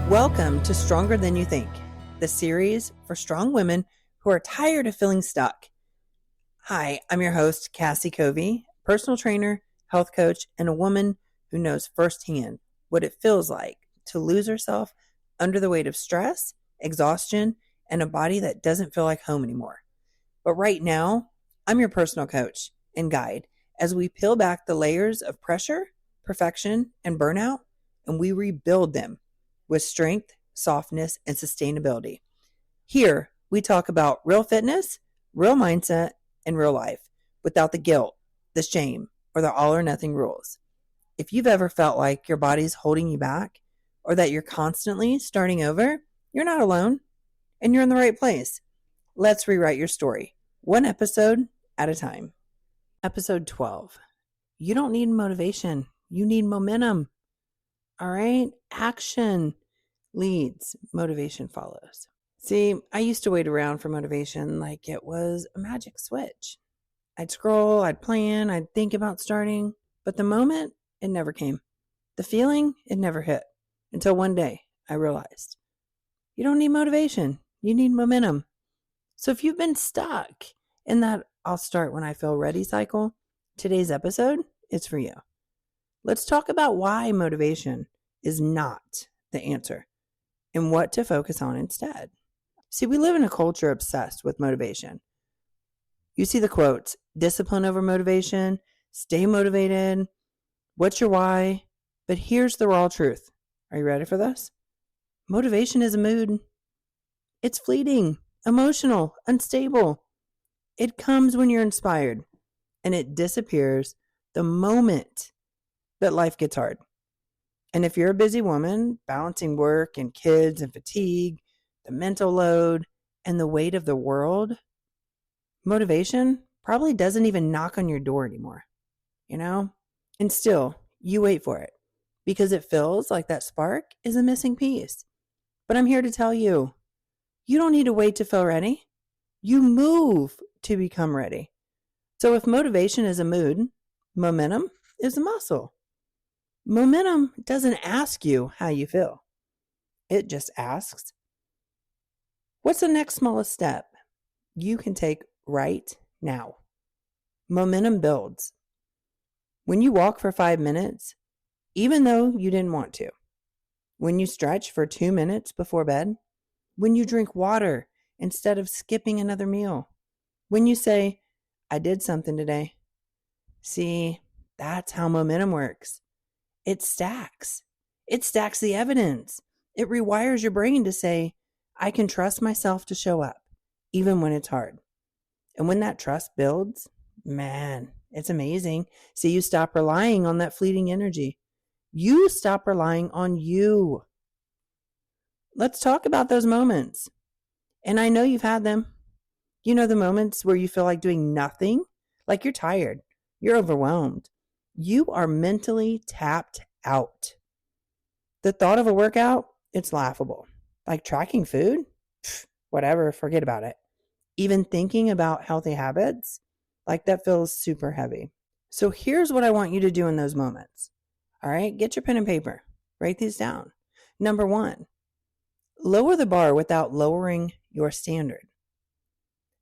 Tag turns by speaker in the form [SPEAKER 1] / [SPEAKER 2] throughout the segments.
[SPEAKER 1] Welcome to Stronger Than You Think, the series for strong women who are tired of feeling stuck. Hi, I'm your host, Cassie Covey, personal trainer, health coach, and a woman who knows firsthand what it feels like to lose herself under the weight of stress, exhaustion, and a body that doesn't feel like home anymore. But right now, I'm your personal coach and guide as we peel back the layers of pressure, perfection, and burnout, and we rebuild them with strength, softness, and sustainability. Here, we talk about real fitness, real mindset, and real life without the guilt, the shame, or the all or nothing rules. If you've ever felt like your body's holding you back or that you're constantly starting over, you're not alone and you're in the right place. Let's rewrite your story, one episode at a time. Episode 12. You don't need motivation. You need momentum. All right? Action leads, motivation follows. See, I used to wait around for motivation like it was a magic switch. I'd scroll, I'd plan, I'd think about starting, but the moment, it never came. The feeling, it never hit. Until one day, I realized, you don't need motivation. You need momentum. So if you've been stuck in that I'll start when I feel ready cycle, today's episode is for you. Let's talk about why motivation is not the answer and what to focus on instead. See, we live in a culture obsessed with motivation. You see the quotes, discipline over motivation, stay motivated, what's your why? But here's the raw truth. Are you ready for this? Motivation is a mood. It's fleeting, emotional, unstable. It comes when you're inspired, and it disappears the moment that life gets hard. And if you're a busy woman, balancing work and kids and fatigue, the mental load, and the weight of the world, motivation probably doesn't even knock on your door anymore, And still, you wait for it because it feels like that spark is a missing piece. But I'm here to tell you, you don't need to wait to feel ready. You move to become ready. So if motivation is a mood, momentum is a muscle. Momentum doesn't ask you how you feel. It just asks, what's the next smallest step you can take right now? Momentum builds. When you walk for 5 minutes, even though you didn't want to. When you stretch for 2 minutes before bed. When you drink water instead of skipping another meal. When you say, I did something today. See, that's how momentum works. It stacks. It stacks the evidence. It rewires your brain to say, I can trust myself to show up, even when it's hard. And when that trust builds, man, it's amazing. See, you stop relying on that fleeting energy. You stop relying on you. Let's talk about those moments. And I know you've had them. You know the moments where you feel like doing nothing, like you're tired, you're overwhelmed. You are mentally tapped out. The thought of a workout, it's laughable. Like tracking food, whatever, forget about it. Even thinking about healthy habits, like that feels super heavy. So here's what I want you to do in those moments. All right, get your pen and paper. Write these down. Number 1, lower the bar without lowering your standard.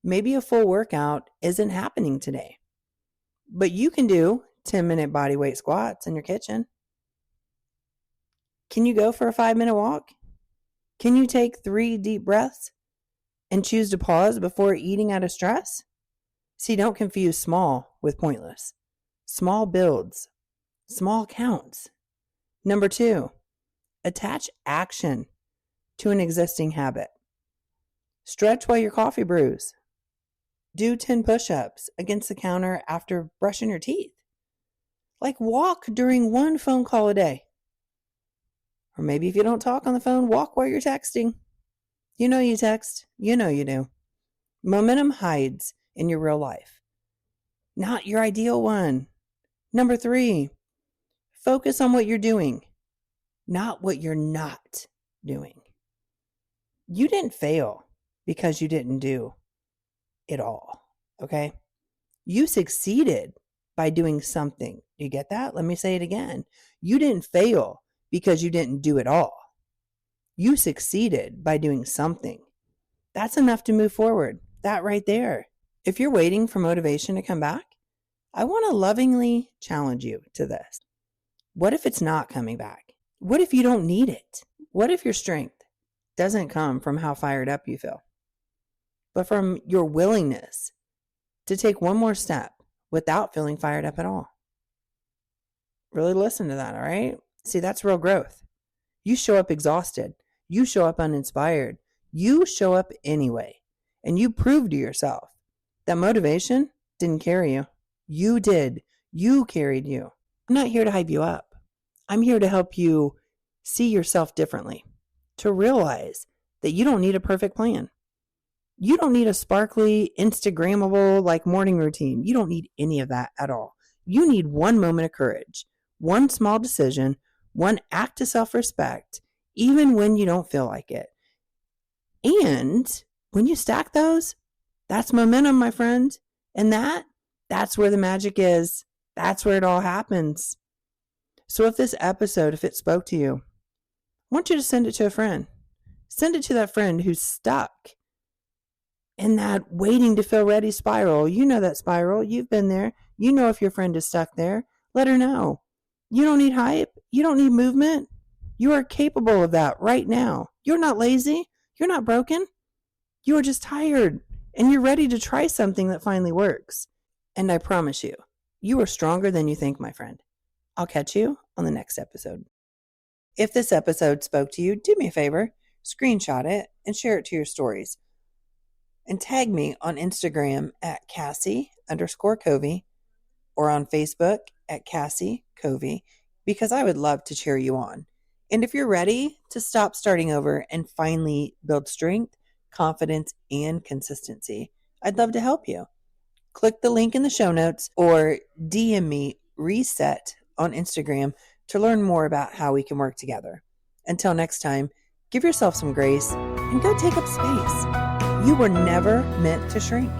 [SPEAKER 1] Maybe a full workout isn't happening today, but you can do 10-minute body weight squats in your kitchen. Can you go for a 5-minute walk? Can you take 3 deep breaths and choose to pause before eating out of stress? See, don't confuse small with pointless. Small builds. Small counts. Number 2, attach action to an existing habit. Stretch while your coffee brews. Do 10 push-ups against the counter after brushing your teeth. Like walk during one phone call a day. Or maybe if you don't talk on the phone, walk while you're texting. You know you text. You know you do. Momentum hides in your real life, not your ideal one. Number 3, focus on what you're doing, not what you're not doing. You didn't fail because you didn't do it all, okay? You succeeded by doing something. Do you get that? Let me say it again. You didn't fail because you didn't do it all. You succeeded by doing something. That's enough to move forward. That right there. If you're waiting for motivation to come back, I want to lovingly challenge you to this. What if it's not coming back? What if you don't need it? What if your strength doesn't come from how fired up you feel, but from your willingness to take one more step without feeling fired up at all? Really listen to that, all right? See, that's real growth. You show up exhausted. You show up uninspired. You show up anyway. And you prove to yourself that motivation didn't carry you. You did. You carried you. I'm not here to hype you up. I'm here to help you see yourself differently, to realize that you don't need a perfect plan. You don't need a sparkly, Instagrammable morning routine. You don't need any of that at all. You need one moment of courage, one small decision, one act of self-respect, even when you don't feel like it. And when you stack those, that's momentum, my friend. And that's where the magic is. That's where it all happens. So if this episode, if it spoke to you, I want you to send it to a friend. Send it to that friend who's stuck in that waiting to feel ready spiral. You know that spiral. You've been there. You know if your friend is stuck there. Let her know. You don't need hype. You don't need movement. You are capable of that right now. You're not lazy. You're not broken. You are just tired and you're ready to try something that finally works. And I promise you, you are stronger than you think, my friend. I'll catch you on the next episode. If this episode spoke to you, do me a favor, screenshot it and share it to your stories. And tag me on Instagram at Cassie_Covey or on Facebook at Cassie Covey, because I would love to cheer you on. And if you're ready to stop starting over and finally build strength, confidence, and consistency, I'd love to help you. Click the link in the show notes or DM me Reset on Instagram to learn more about how we can work together. Until next time, give yourself some grace and go take up space. You were never meant to shrink.